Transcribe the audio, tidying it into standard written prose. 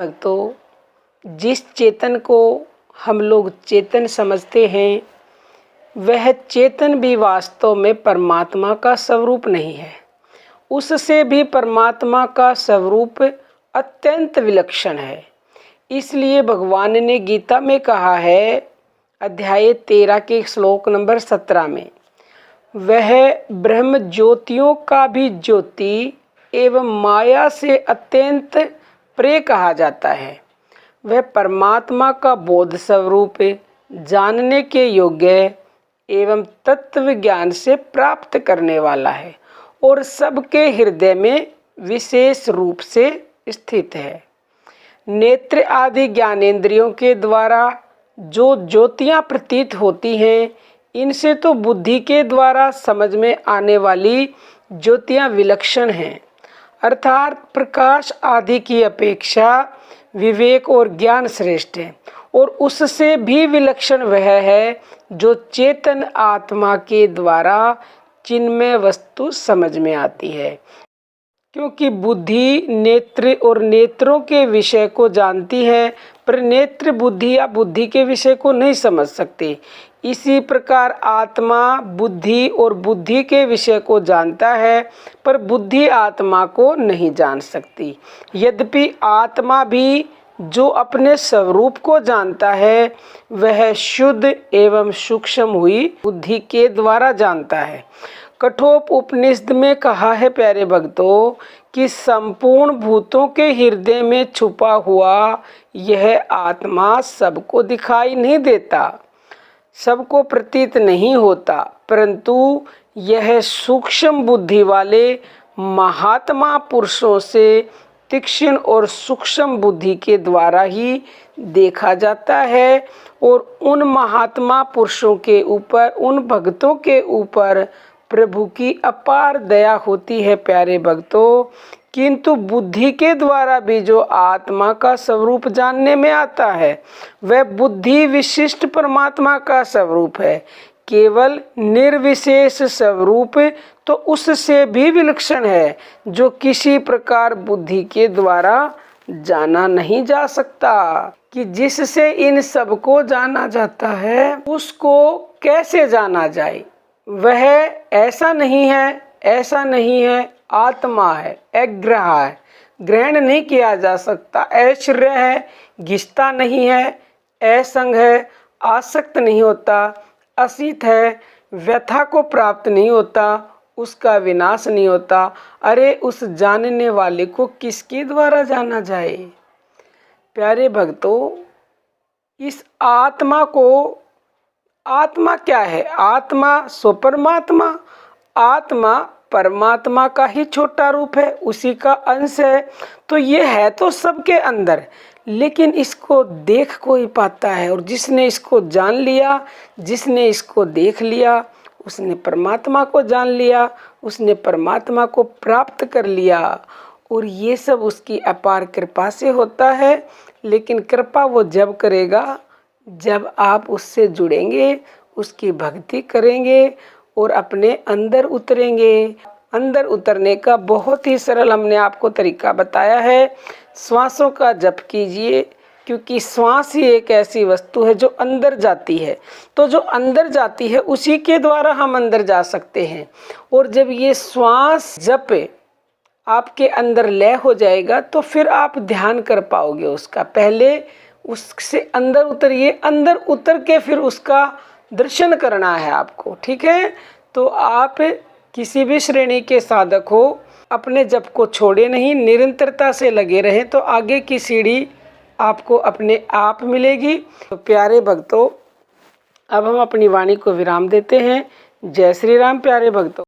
तो जिस चेतन को हम लोग चेतन समझते हैं वह चेतन भी वास्तव में परमात्मा का स्वरूप नहीं है। उससे भी परमात्मा का स्वरूप अत्यंत विलक्षण है। इसलिए भगवान ने गीता में कहा है, अध्याय 13 के श्लोक नंबर 17 में, वह ब्रह्म ज्योतियों का भी ज्योति एवं माया से अत्यंत प्रिय कहा जाता है। वह परमात्मा का बोध स्वरूप जानने के योग्य एवं तत्व ज्ञान से प्राप्त करने वाला है और सबके हृदय में विशेष रूप से स्थित है। नेत्र आदि ज्ञानेंद्रियों के द्वारा जो ज्योतियाँ प्रतीत होती हैं, इनसे तो बुद्धि के द्वारा समझ में आने वाली ज्योतियाँ विलक्षण हैं, अर्थात प्रकाश आदि की अपेक्षा विवेक और ज्ञान श्रेष्ठ है। और उससे भी विलक्षण वह है जो चेतन आत्मा के द्वारा चिन्मय वस्तु समझ में आती है, क्योंकि बुद्धि नेत्र और नेत्रों के विषय को जानती है, पर नेत्र बुद्धि या बुद्धि के विषय को नहीं समझ सकते। इसी प्रकार आत्मा बुद्धि और बुद्धि के विषय को जानता है, पर बुद्धि आत्मा को नहीं जान सकती। यद्यपि आत्मा भी जो अपने स्वरूप को जानता है वह शुद्ध एवं सूक्ष्म हुई बुद्धि के द्वारा जानता है। कठोप उपनिषद में कहा है, प्यारे भक्तों, कि संपूर्ण भूतों के हृदय में छुपा हुआ यह आत्मा सबको दिखाई नहीं देता, सबको प्रतीत नहीं होता, परंतु यह सूक्ष्म बुद्धि वाले महात्मा पुरुषों से तीक्ष्ण और सूक्ष्म बुद्धि के द्वारा ही देखा जाता है। और उन महात्मा पुरुषों के ऊपर, उन भक्तों के ऊपर प्रभु की अपार दया होती है, प्यारे भक्तों। किंतु बुद्धि के द्वारा भी जो आत्मा का स्वरूप जानने में आता है वह बुद्धि विशिष्ट परमात्मा का स्वरूप है, केवल निर्विशेष स्वरूप तो उससे भी विलक्षण है, जो किसी प्रकार बुद्धि के द्वारा जाना नहीं जा सकता। कि जिससे इन सबको जाना जाता है उसको कैसे जाना जाए। वह ऐसा नहीं है, ऐसा नहीं है, आत्मा है, अग्रह है, ग्रहण नहीं किया जा सकता, ऐश्वर्य है, घिसता नहीं है, असंग है, आसक्त नहीं होता, असित है, व्यथा को प्राप्त नहीं होता, उसका विनाश नहीं होता। अरे उस जानने वाले को किसके द्वारा जाना जाए। प्यारे भक्तों, इस आत्मा को, आत्मा क्या है? आत्मा सो परमात्मा, आत्मा परमात्मा का ही छोटा रूप है, उसी का अंश है। तो ये है तो सबके अंदर, लेकिन इसको देख कोई पाता है, और जिसने इसको जान लिया, जिसने इसको देख लिया, उसने परमात्मा को जान लिया, उसने परमात्मा को प्राप्त कर लिया। और ये सब उसकी अपार कृपा से होता है। लेकिन कृपा वो जब करेगा जब आप उससे जुड़ेंगे, उसकी भक्ति करेंगे और अपने अंदर उतरेंगे। अंदर उतरने का बहुत ही सरल हमने आपको तरीका बताया है। श्वासों का जप कीजिए, क्योंकि श्वास ही एक ऐसी वस्तु है जो अंदर जाती है। तो जो अंदर जाती है उसी के द्वारा हम अंदर जा सकते हैं। और जब ये श्वास जप आपके अंदर लय हो जाएगा तो फिर आप ध्यान कर पाओगे उसका। पहले उससे अंदर उतरिए, अंदर उतर के फिर उसका दर्शन करना है आपको, ठीक है। तो आप किसी भी श्रेणी के साधक हो, अपने जप को छोड़े नहीं, निरंतरता से लगे रहें, तो आगे की सीढ़ी आपको अपने आप मिलेगी। तो प्यारे भक्तों, अब हम अपनी वाणी को विराम देते हैं। जय श्री राम। प्यारे भक्तों।